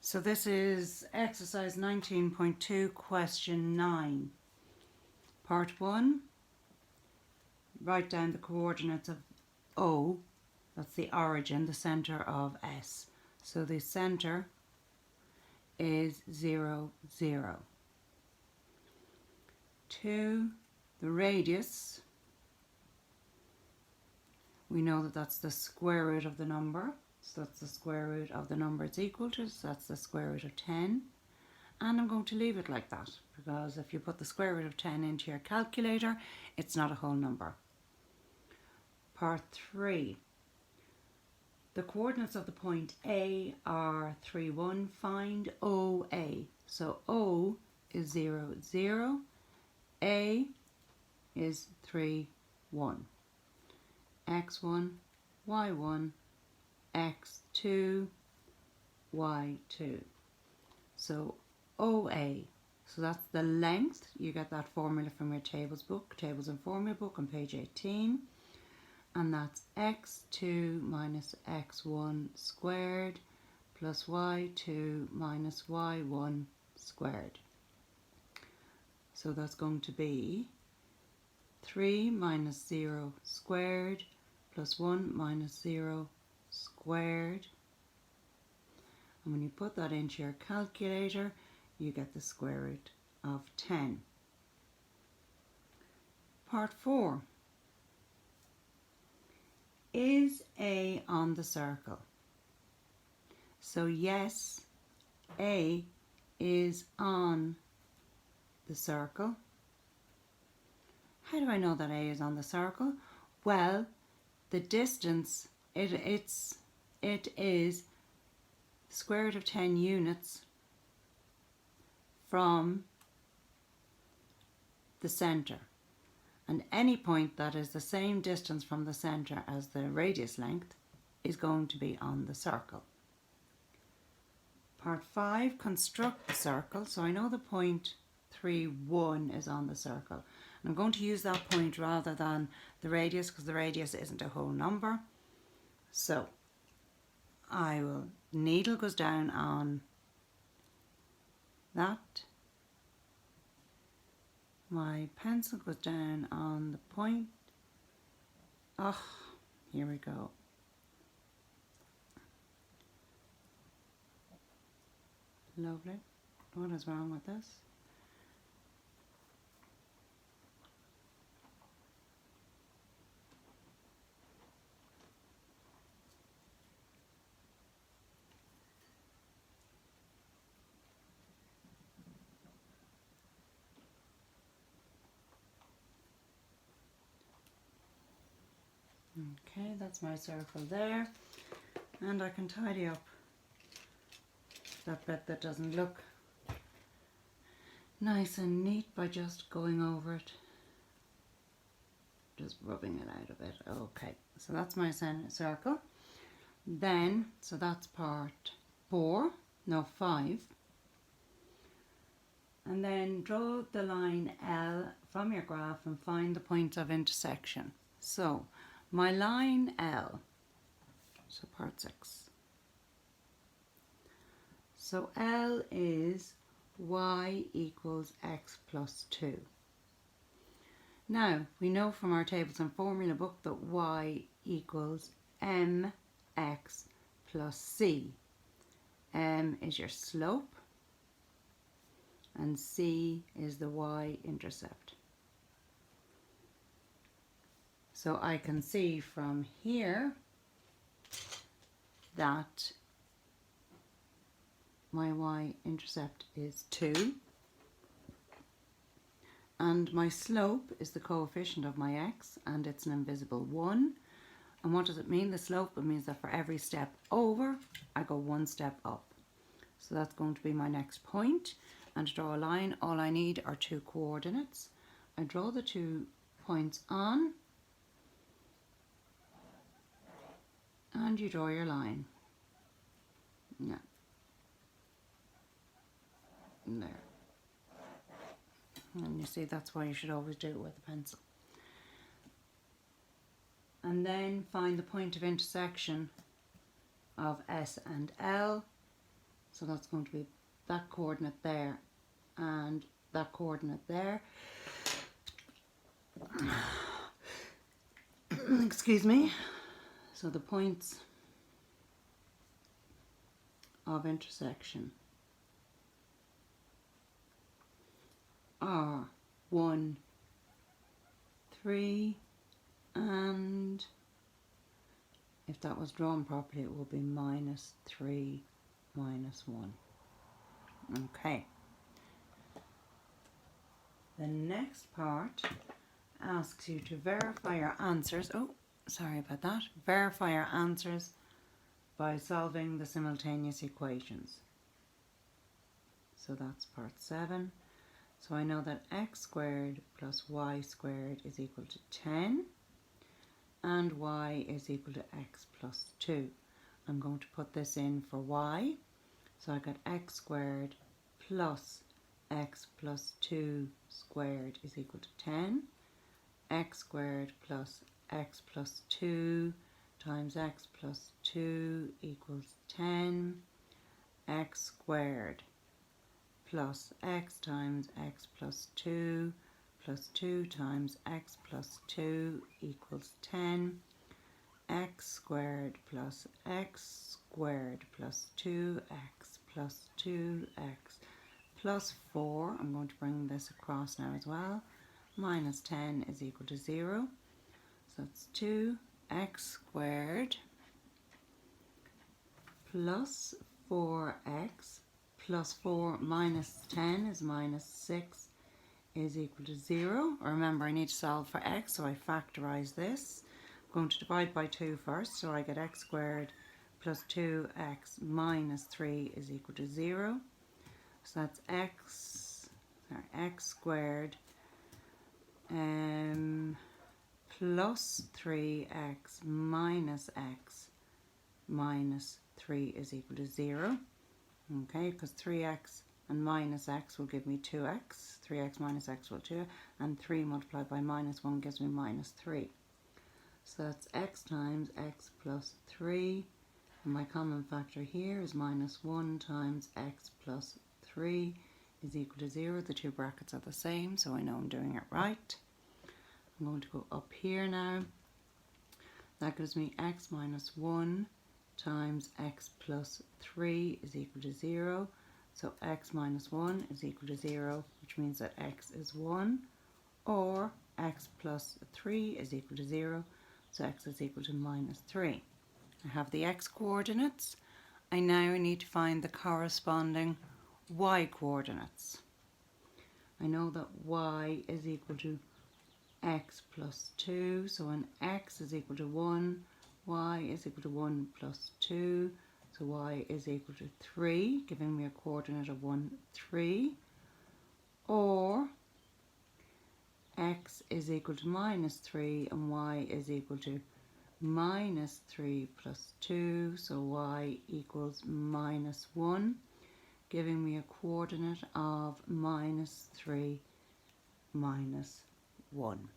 So this is exercise 19.2, question 9. Part 1, write down the coordinates of O, that's the origin, the centre of S. So the centre is 0, 0. 2, the radius, we know that that's the square root of the number. So that's the square root of the number it's equal to, so that's the square root of 10. And I'm going to leave it like that, because if you put the square root of 10 into your calculator, it's not a whole number. Part 3. The coordinates of the point A are 3, 1. Find OA. So O is 0, 0. A is 3, 1. X1, Y1, X2, Y2. So OA, so that's the length. You get that formula from your tables book, tables and formula book on page 18. And that's x2 minus x1 squared plus y2 minus y1 squared. So that's going to be 3 minus 0 squared plus 1 minus 0 squared. And when you put that into your calculator, you get the square root of 10. Part 4. Is A on the circle? So yes, A is on the circle. How do I know that A is on the circle? Well, the distance, it is square root of 10 units from the centre, and any point that is the same distance from the centre as the radius length is going to be on the circle. Part 5, construct the circle. So I know the point 3, 1 is on the circle. And I'm going to use that point rather than the radius, because the radius isn't a whole number. So needle goes down on that. My pencil goes down on the point. Oh, here we go. Lovely. What is wrong with this? Okay, that's my circle there, and I can tidy up that bit that doesn't look nice and neat by just going over it, just rubbing it out a bit. Okay, so that's my circle. Then, so that's part 5, and then draw the line L from your graph and find the point of intersection. So my line L, so part 6. So L is y equals x plus 2. Now, we know from our tables and formula book that y equals mx plus c. M is your slope and c is the y-intercept. So I can see from here that my y-intercept is 2 and my slope is the coefficient of my x, and it's an invisible 1. And what does it mean, the slope? It means that for every step over I go one step up. So that's going to be my next point. And to draw a line, all I need are 2 coordinates. I draw the 2 points on, and you draw your line. Yeah. There. And you see, that's why you should always do it with a pencil. And then find the point of intersection of S and L. So that's going to be that coordinate there and that coordinate there. Excuse me. So the points of intersection are 1, 3, and if that was drawn properly it will be -3, -1. Okay. The next part asks you to verify your answers. Oh, sorry about that. Verify your answers by solving the simultaneous equations. So that's part 7. So I know that x squared plus y squared is equal to 10 and y is equal to x plus 2. I'm going to put this in for y. So I got x squared plus x plus 2 squared is equal to 10. X squared plus x plus 2 times x plus 2 equals 10. X squared plus x times x plus 2 plus 2 times x plus 2 equals 10. X squared plus x squared plus 2x plus 2x plus 4. I'm going to bring this across now as well. Minus 10 is equal to 0. So that's 2x squared plus 4x plus 4 minus 10 is minus 6 is equal to 0. Remember, I need to solve for x, so I factorize this. I'm going to divide by 2 first, so I get x squared plus 2x minus 3 is equal to 0. So that's x squared plus 3x minus x minus 3 is equal to 0. Okay, because 3x and minus x will give me 2x. 3x minus x will 2, and 3 multiplied by minus 1 gives me minus 3. So that's x times x plus 3. And my common factor here is minus 1 times x plus 3 is equal to 0. The two brackets are the same, so I know I'm doing it right. I'm going to go up here now. That gives me x minus 1 times x plus 3 is equal to 0. So x minus 1 is equal to 0, which means that x is 1, or x plus 3 is equal to 0, so x is equal to minus 3. I have the x coordinates. I now need to find the corresponding y coordinates. I know that y is equal to x plus 2, so when x is equal to 1, y is equal to 1 plus 2, so y is equal to 3, giving me a coordinate of 1, 3, or x is equal to minus 3 and y is equal to minus 3 plus 2, so y equals minus 1, giving me a coordinate of minus 3 minus 1.